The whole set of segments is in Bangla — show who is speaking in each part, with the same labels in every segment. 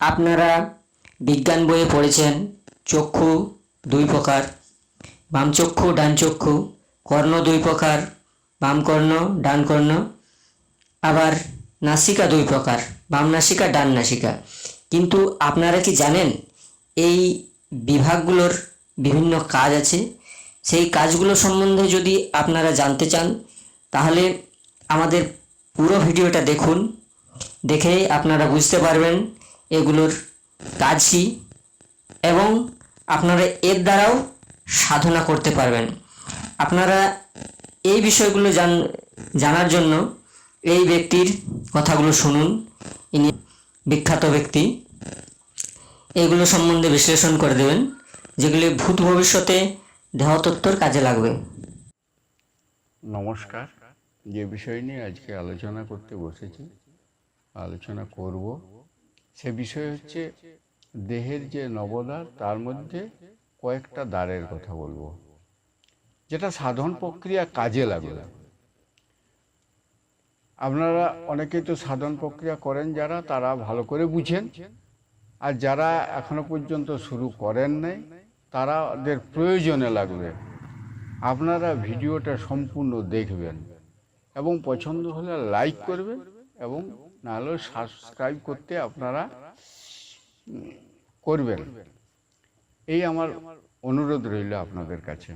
Speaker 1: আপনারা বিজ্ঞান বইয়ে পড়েছেন চক্ষু দুই প্রকার, বাম চক্ষু ডান চক্ষু, কর্ণ দুই প্রকার, বাম কর্ণ ডান কর্ণ, আবার নাসিকা দুই প্রকার, বাম নাসিকা ডান নাসিকা। কিন্তু আপনারা কি জানেন এই বিভাগগুলোর বিভিন্ন কাজ আছে? সেই কাজগুলো সম্বন্ধে যদি আপনারা জানতে চান তাহলে আমাদের পুরো ভিডিওটা দেখুন। দেখেই আপনারা বুঝতে পারবেন এগুলোর কাজ কী এবং আপনারা এর দ্বারাও সাধনা করতে পারবেন। আপনারা এই বিষয়গুলো জানার জন্য এই ব্যক্তির কথাগুলো শুনুন। ইনি বিখ্যাত ব্যক্তি, এইগুলো সম্বন্ধে বিশ্লেষণ করে দেবেন যেগুলি ভূত ভবিষ্যতে দেহতত্ত্বর কাজে লাগবে।
Speaker 2: নমস্কার। যে বিষয় নিয়ে আজকে আলোচনা করতে বসেছি, আলোচনা করব, সে বিষয় হচ্ছে দেহের যে নবদ্বার তার মধ্যে কয়েকটা দ্বারের কথা বলবো, যেটা সাধন প্রক্রিয়া কাজে লাগবে। আপনারা অনেকেই তো সাধন প্রক্রিয়া করেন, যারা তারা ভালো করে বুঝেন, আর যারা এখনো পর্যন্ত শুরু করেন নাই তাদের প্রয়োজনে লাগবে। আপনারা ভিডিওটা সম্পূর্ণ দেখবেন এবং পছন্দ হলে লাইক করবেন এবং নাহলে সাবস্ক্রাইব করতে আপনারা করবেন, এই আমার অনুরোধ রইল আপনাদের কাছে।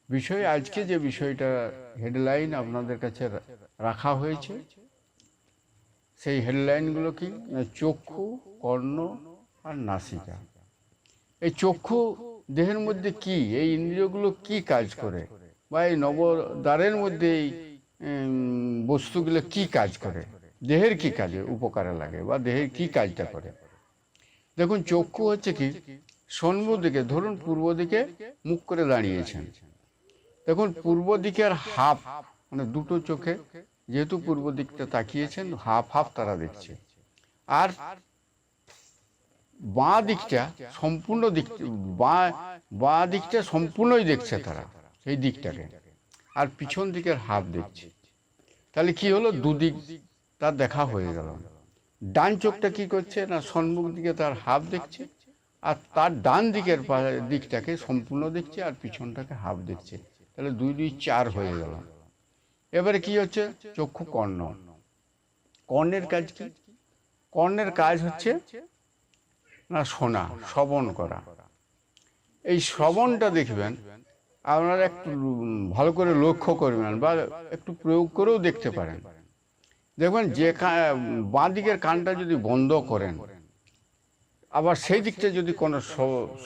Speaker 2: বিষয় আজকে যে বিষয়টা হেডলাইন আপনাদের কাছে রাখা হয়েছে, সেই হেডলাইনগুলো কি? চক্ষু, কর্ণ আর নাসিকা। এই চক্ষু দেহের মধ্যে কি, এই ইন্দ্রিয়গুলো কি কাজ করে, বা এই নবদ্বারের মধ্যে এই বস্তুগুলো কি কাজ করে, দেহের কি কাজে উপকারে লাগে, বা দেহের কি কাজটা করে। দেখুন, চক্ষু হচ্ছে কি, সম্মুখ দিকে, ধরুন পূর্ব দিকে মুখ করে দাঁড়িয়েছেন, দেখুন পূর্ব দিকের হাফ, মানে দুটো চোখে যেহেতু পূর্ব দিকটা তাকিয়েছেন, হাফ হাফ তারা দেখছে। আর বাঁ দিকটা সম্পূর্ণ দিক, বাঁ দিকটা সম্পূর্ণই দেখছে তারা, সেই দিকটাকে, আর পিছন দিকের হাফ দেখছে। তাহলে কি হলো, দুদিক তার দেখা হয়ে গেল। ডান চোখটা কি করছে না, সম্মুখ দিকে তার হাফ দেখছে, আর তার ডান দিকের দিকটাকে সম্পূর্ণ দেখছে, আর পিছনটাকে হাফ দেখছে। তাহলে দুই দুই চার হয়ে গেল। এবারে কি হচ্ছে, চক্ষু কর্ণ। কর্ণের কাজ কি? কর্ণের কাজ হচ্ছে না শোনা, শ্রবণ করা। এই শ্রবণটা দেখবেন আপনারা একটু ভালো করে লক্ষ্য করবেন, বা একটু প্রয়োগ করেও দেখতে পারেন। দেখবেন যে বাঁ দিকের কানটা যদি বন্ধ করেন, আবার সেই দিকটা যদি কোনো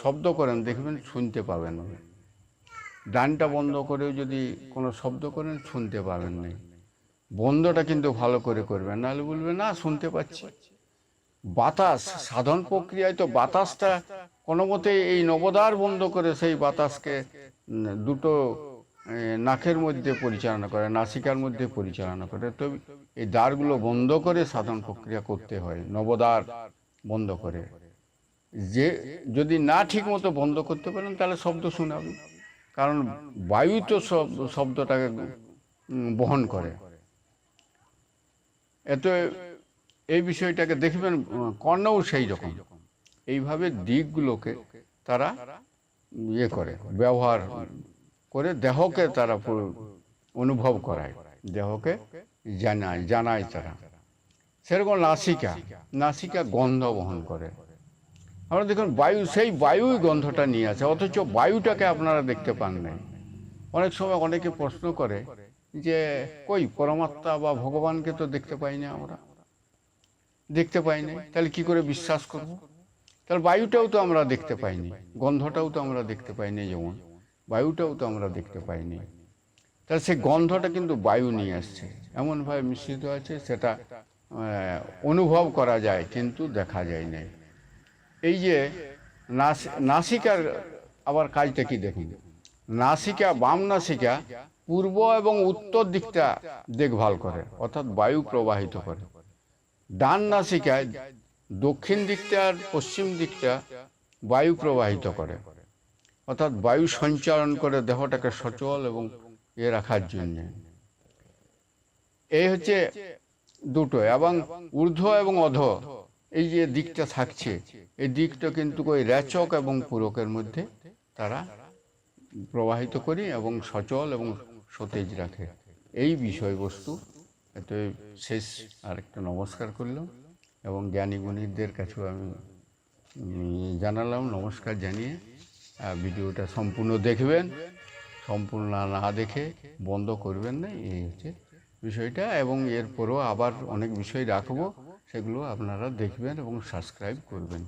Speaker 2: শব্দ করেন, দেখবেন শুনতে পাবেন না। ডানটা বন্ধ করেও যদি কোনো শব্দ করেন, শুনতে পাবেন না। বন্ধটা কিন্তু ভালো করে করবেন, নাহলে বলবেন না শুনতে পাচ্ছি। বাতাস, সাধন প্রক্রিয়ায় তো বাতাসটা কোনো মতে এই নবদ্বার বন্ধ করে সেই বাতাসকে দুটো নাকের মধ্যে পরিচালনা করে, নাসিকার মধ্যে পরিচালনা করে। তো এই দ্বারগুলো বন্ধ করে সাধন প্রক্রিয়া করতে হয়, নবদ্বার বন্ধ করে। যে যদি না ঠিক মতো বন্ধ করতে পারেন, তাহলে শব্দ শোনাবে, কারণ বায়ু তো শব্দটাকে বহন করে। এত এই বিষয়টাকে দেখবেন, কর্ণও সেই রকম। এইভাবে দিকগুলোকে তারা করে, ব্যবহার করে দেহকে তারা অনুভব করায়, দেহকে জানায় তারা। সেরকম নাসিকা, নাসিকা গন্ধ বহন করে। আমরা দেখুন বায়ু, সেই বায়ুই গন্ধটা নিয়ে আসে, অথচ বায়ুটাকে আপনারা দেখতে পান নাই। অনেক সময় অনেকে প্রশ্ন করে যে কই পরমাত্মা বা ভগবানকে তো দেখতে পাই না, আমরা দেখতে পাই নাই, তাহলে কি করে বিশ্বাস করব? তাহলে বায়ুটাও তো আমরা দেখতে পাইনি, গন্ধটাও তো আমরা দেখতে পাইনি, যেমন বায়ুটাও তো আমরা দেখতে পাইনি। তাহলে সেই গন্ধটা কিন্তু বায়ু নিয়ে আসছে, এমনভাবে মিশ্রিত আছে, সেটা অনুভব করা যায় কিন্তু দেখা যায় না। এই যে নাসিকার আবার কাজটা কি দেখুন, নাসিকা, বাম নাসিকা পূর্ব এবং উত্তর দিকটা দেখভাল করে, অর্থাৎ বায়ু প্রবাহিত করে। ডান নাসিকায় দক্ষিণ দিকটা আর পশ্চিম দিকটা বায়ু প্রবাহিত করে, অর্থাৎ বায়ু সঞ্চালন করে দেহটাকে সচল এবং রাখার জন্য। এই হচ্ছে দুটো। এবং ঊর্ধ্ব এবং অধ, এই যে দিকটা থাকছে, এই দিকটা কিন্তু ওই রেচক এবং পূরকের মধ্যে তারা প্রবাহিত করি এবং সচল এবং সতেজ রাখে। এই বিষয়বস্তু এতে শেষ আরেকটা নমস্কার করলাম এবং জ্ঞানী গুণীদের কাছেও আমি জানালাম নমস্কার জানিয়ে ভিডিওটা সম্পূর্ণ দেখবেন, সম্পূর্ণ না দেখে বন্ধ করবেন না, এই হচ্ছে বিষয়টা। এবং এরপরও আবার অনেক বিষয় রাখবো, সেগুলো আপনারা দেখবেন এবং সাবস্ক্রাইব করবেন।